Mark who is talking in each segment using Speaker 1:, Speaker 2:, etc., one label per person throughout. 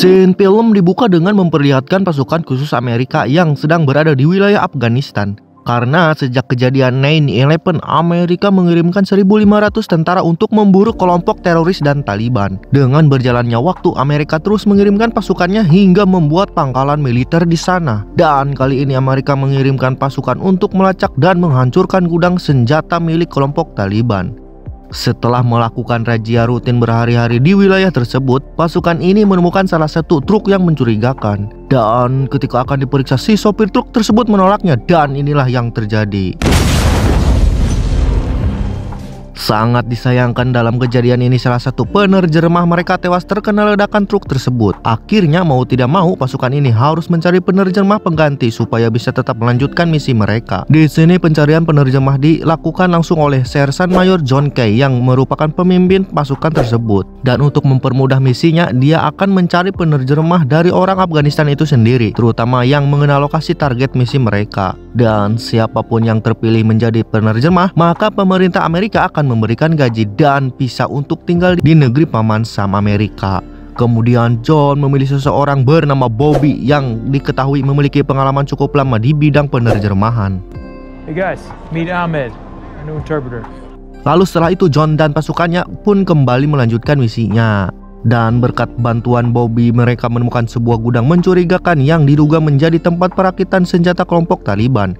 Speaker 1: Scene film dibuka dengan memperlihatkan pasukan khusus Amerika yang sedang berada di wilayah Afghanistan. Karena sejak kejadian 9/11, Amerika mengirimkan 1.500 tentara untuk memburu kelompok teroris dan Taliban. Dengan berjalannya waktu, Amerika terus mengirimkan pasukannya hingga membuat pangkalan militer di sana. Dan kali ini Amerika mengirimkan pasukan untuk melacak dan menghancurkan gudang senjata milik kelompok Taliban. Setelah melakukan razia rutin berhari-hari di wilayah tersebut, pasukan ini menemukan salah satu truk yang mencurigakan. Dan ketika akan diperiksa, si sopir truk tersebut menolaknya, dan inilah yang terjadi. Sangat disayangkan dalam kejadian ini salah satu penerjemah mereka tewas terkena ledakan truk tersebut. Akhirnya mau tidak mau pasukan ini harus mencari penerjemah pengganti supaya bisa tetap melanjutkan misi mereka. Di sini pencarian penerjemah dilakukan langsung oleh Sersan Mayor John Kay yang merupakan pemimpin pasukan tersebut. Dan untuk mempermudah misinya, dia akan mencari penerjemah dari orang Afghanistan itu sendiri, terutama yang mengenal lokasi target misi mereka. Dan siapapun yang terpilih menjadi penerjemah, maka pemerintah Amerika akan memberikan gaji dan visa untuk tinggal di negeri Paman Sam Amerika. Kemudian John memilih seseorang bernama Bobby yang diketahui memiliki pengalaman cukup lama di bidang penerjemahan.
Speaker 2: Hey guys, meet Ahmed, our new interpreter.
Speaker 1: Lalu setelah itu John dan pasukannya pun kembali melanjutkan misinya. Dan berkat bantuan Bobby, mereka menemukan sebuah gudang mencurigakan yang diduga menjadi tempat perakitan senjata kelompok Taliban.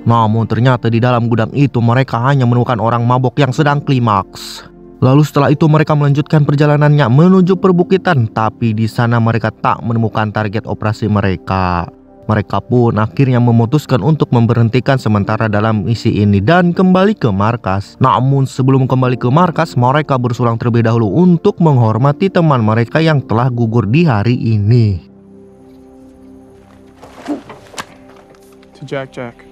Speaker 1: Namun ternyata di dalam gudang itu mereka hanya menemukan orang mabok yang sedang klimaks. Lalu setelah itu mereka melanjutkan perjalanannya menuju perbukitan, tapi di sana mereka tak menemukan target operasi mereka. Mereka pun akhirnya memutuskan untuk memberhentikan sementara dalam misi ini dan kembali ke markas. Namun sebelum kembali ke markas, mereka bersulang terlebih dahulu untuk menghormati teman mereka yang telah gugur di hari ini.
Speaker 2: Jack.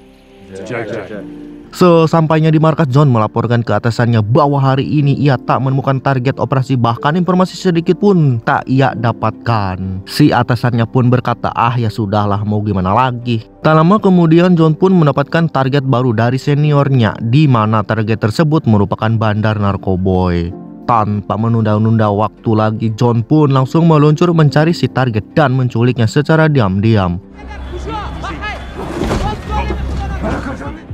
Speaker 1: Sesampainya di markas, John melaporkan ke atasannya bahwa hari ini ia tak menemukan target operasi, bahkan informasi sedikit pun tak ia dapatkan. Si atasannya pun berkata, ya sudahlah, mau gimana lagi. Tak lama kemudian John pun mendapatkan target baru dari seniornya, di mana target tersebut merupakan bandar narkoboy. Tanpa menunda-nunda waktu lagi, John pun langsung meluncur mencari si target dan menculiknya secara diam-diam.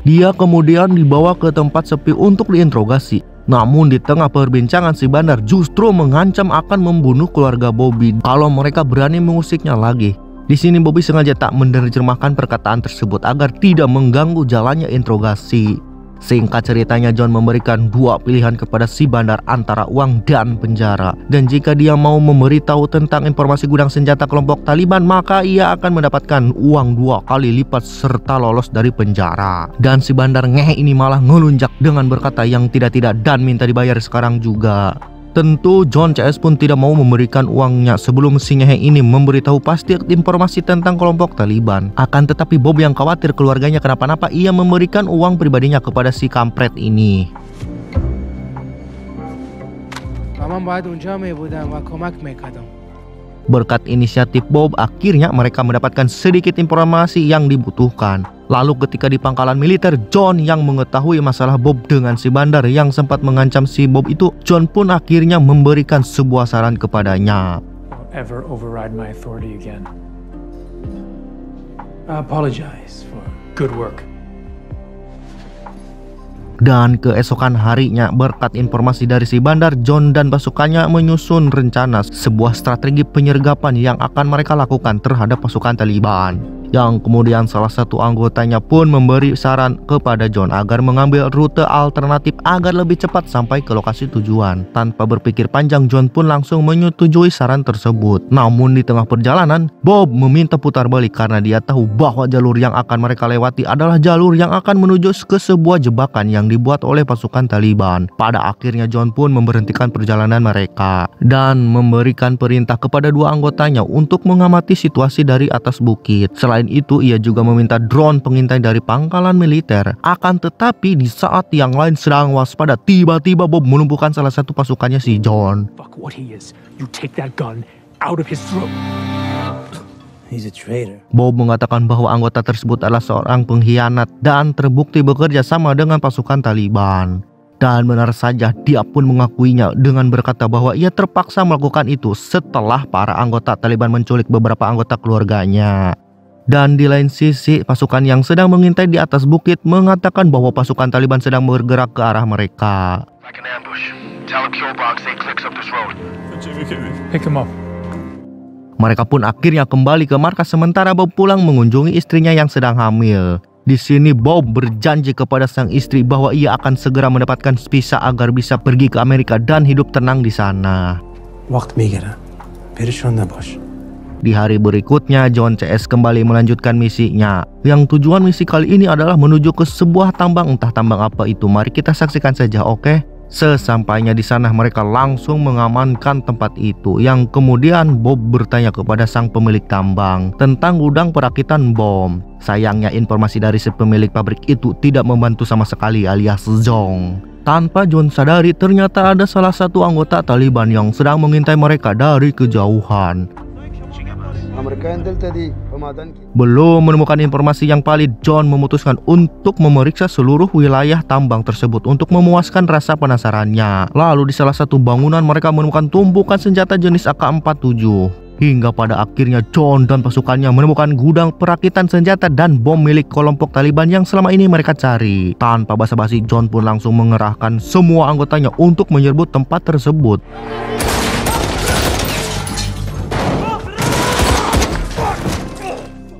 Speaker 1: Dia kemudian dibawa ke tempat sepi untuk diinterogasi. Namun di tengah perbincangan, si bandar justru mengancam akan membunuh keluarga Bobby kalau mereka berani mengusiknya lagi. Di sini Bobby sengaja tak menerjemahkan perkataan tersebut agar tidak mengganggu jalannya interogasi. Singkat ceritanya, John memberikan dua pilihan kepada si bandar antara uang dan penjara. Dan jika dia mau memberitahu tentang informasi gudang senjata kelompok Taliban, maka ia akan mendapatkan uang 2 kali lipat serta lolos dari penjara. Dan si bandar ngehe ini malah ngelunjak dengan berkata yang tidak-tidak dan minta dibayar sekarang juga. Tentu John CS pun tidak mau memberikan uangnya sebelum si ngehe ini memberitahu pasti informasi tentang kelompok Taliban. Akan tetapi Bob yang khawatir keluarganya kenapa-napa, ia memberikan uang pribadinya kepada si kampret ini. Berkat inisiatif Bob, akhirnya mereka mendapatkan sedikit informasi yang dibutuhkan. Lalu ketika di pangkalan militer, John yang mengetahui masalah Bob dengan si bandar yang sempat mengancam si Bob itu, John pun akhirnya memberikan sebuah saran kepadanya.
Speaker 2: I apologize for good work.
Speaker 1: Dan keesokan harinya, berkat informasi dari si bandar, John dan pasukannya menyusun rencana sebuah strategi penyergapan yang akan mereka lakukan terhadap pasukan Taliban. Yang kemudian salah satu anggotanya pun memberi saran kepada John agar mengambil rute alternatif agar lebih cepat sampai ke lokasi tujuan. Tanpa berpikir panjang, John pun langsung menyetujui saran tersebut. Namun di tengah perjalanan, Bob meminta putar balik karena dia tahu bahwa jalur yang akan mereka lewati adalah jalur yang akan menuju ke sebuah jebakan yang dibuat oleh pasukan Taliban. Pada akhirnya John pun memberhentikan perjalanan mereka dan memberikan perintah kepada dua anggotanya untuk mengamati situasi dari atas bukit. Selain itu, ia juga meminta drone pengintai dari pangkalan militer. Akan tetapi di saat yang lain sedang waspada, tiba-tiba Bob melumpuhkan salah satu pasukannya si John.
Speaker 2: Fuck what he is. You take that gun out of his throat.
Speaker 3: He's a traitor.
Speaker 1: Bob mengatakan bahwa anggota tersebut adalah seorang pengkhianat dan terbukti bekerja sama dengan pasukan Taliban. Dan benar saja, dia pun mengakuinya dengan berkata bahwa ia terpaksa melakukan itu setelah para anggota Taliban menculik beberapa anggota keluarganya. Dan di lain sisi, pasukan yang sedang mengintai di atas bukit mengatakan bahwa pasukan Taliban sedang bergerak ke arah mereka.
Speaker 2: Pick him up.
Speaker 1: Mereka pun akhirnya kembali ke markas sementara Bob pulang mengunjungi istrinya yang sedang hamil. Di sini Bob berjanji kepada sang istri bahwa ia akan segera mendapatkan visa agar bisa pergi ke Amerika dan hidup tenang di sana.
Speaker 3: وقت میگیرم پریشان نباش.
Speaker 1: Di hari berikutnya, John CS kembali melanjutkan misinya. Yang tujuan misi kali ini adalah menuju ke sebuah tambang, entah tambang apa itu. Mari kita saksikan saja, oke? Sesampainya di sana, mereka langsung mengamankan tempat itu. Yang kemudian Bob bertanya kepada sang pemilik tambang tentang gudang perakitan bom. Sayangnya informasi dari si pemilik pabrik itu tidak membantu sama sekali, alias Zong. Tanpa John sadari, ternyata ada salah satu anggota Taliban yang sedang mengintai mereka dari kejauhan. Belum menemukan informasi yang valid, John memutuskan untuk memeriksa seluruh wilayah tambang tersebut untuk memuaskan rasa penasarannya. Lalu di salah satu bangunan mereka menemukan tumpukan senjata jenis AK-47. Hingga pada akhirnya John dan pasukannya menemukan gudang perakitan senjata dan bom milik kelompok Taliban yang selama ini mereka cari. Tanpa basa-basi, John pun langsung mengerahkan semua anggotanya untuk menyerbu tempat tersebut.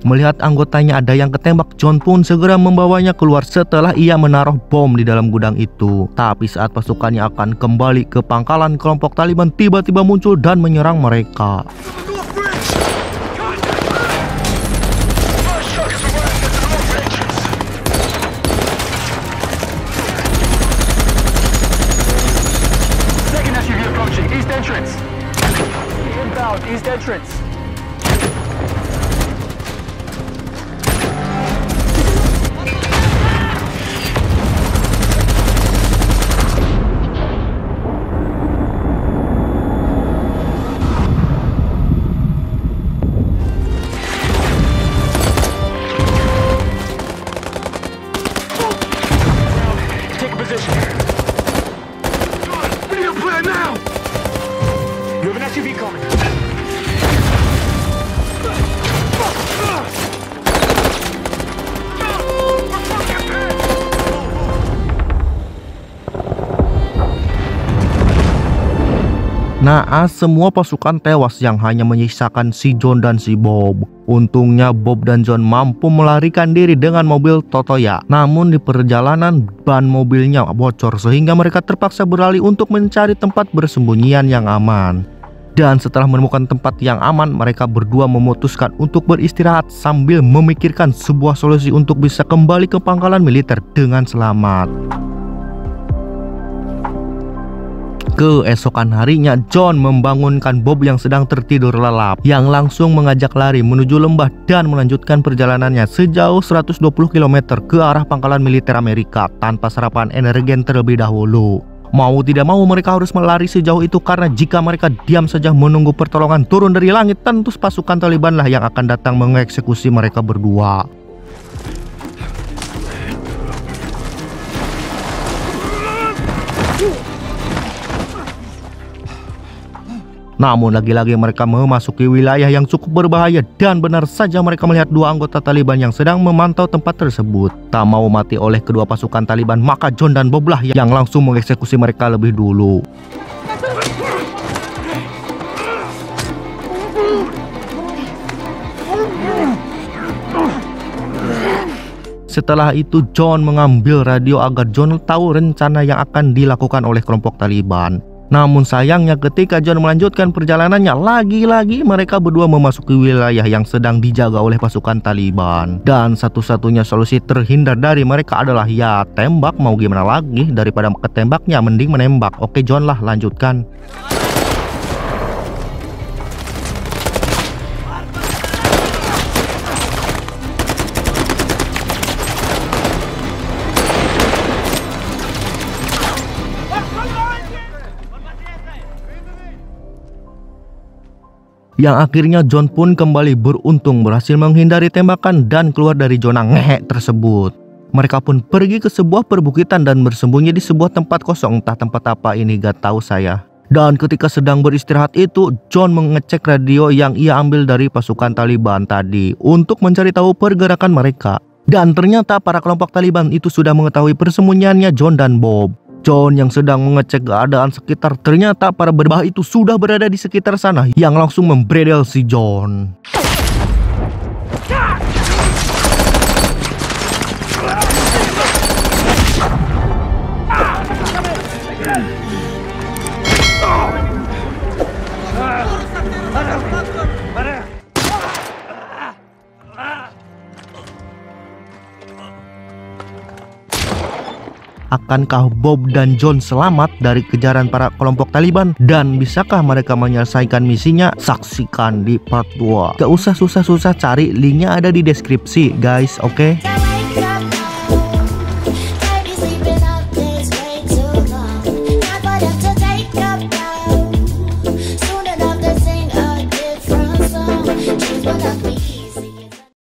Speaker 1: Melihat anggotanya ada yang ketembak, John pun segera membawanya keluar setelah ia menaruh bom di dalam gudang itu. Tapi saat pasukannya akan kembali ke pangkalan, kelompok Taliban tiba-tiba muncul dan menyerang mereka.
Speaker 2: East entrance.
Speaker 1: Naas semua pasukan tewas yang hanya menyisakan si John dan si Bob. Untungnya Bob dan John mampu melarikan diri dengan mobil Totoya. Namun di perjalanan ban mobilnya bocor sehingga mereka terpaksa beralih untuk mencari tempat bersembunyian yang aman. Dan setelah menemukan tempat yang aman, mereka berdua memutuskan untuk beristirahat sambil memikirkan sebuah solusi untuk bisa kembali ke pangkalan militer dengan selamat. Keesokan harinya, John membangunkan Bob yang sedang tertidur lelap, yang langsung mengajak lari menuju lembah dan melanjutkan perjalanannya sejauh 120 km ke arah pangkalan militer Amerika tanpa sarapan energen terlebih dahulu. Mau tidak mau mereka harus melari sejauh itu karena jika mereka diam saja menunggu pertolongan turun dari langit, tentu pasukan Taliban lah yang akan datang mengeksekusi mereka berdua. Namun lagi-lagi mereka memasuki wilayah yang cukup berbahaya dan benar saja mereka melihat dua anggota Taliban yang sedang memantau tempat tersebut. Tak mau mati oleh kedua pasukan Taliban, maka John dan Bob lah yang langsung mengeksekusi mereka lebih dulu. Setelah itu John mengambil radio agar John tahu rencana yang akan dilakukan oleh kelompok Taliban. Namun sayangnya ketika John melanjutkan perjalanannya, lagi-lagi mereka berdua memasuki wilayah yang sedang dijaga oleh pasukan Taliban. Dan satu-satunya solusi terhindar dari mereka adalah ya tembak, mau gimana lagi, daripada ketembaknya mending menembak. Oke John lah, lanjutkan. Yang akhirnya John pun kembali beruntung berhasil menghindari tembakan dan keluar dari zona ngehek tersebut. Mereka pun pergi ke sebuah perbukitan dan bersembunyi di sebuah tempat kosong, entah tempat apa ini gak tahu saya. Dan ketika sedang beristirahat itu, John mengecek radio yang ia ambil dari pasukan Taliban tadi untuk mencari tahu pergerakan mereka. Dan ternyata para kelompok Taliban itu sudah mengetahui persembunyiannya John dan Bob. John yang sedang mengecek keadaan sekitar, ternyata para berbahaya itu sudah berada di sekitar sana yang langsung membredel si John. Akankah Bob dan John selamat dari kejaran para kelompok Taliban? Dan bisakah mereka menyelesaikan misinya? Saksikan di part 2. Gak usah susah-susah cari, linknya ada di deskripsi guys, oke?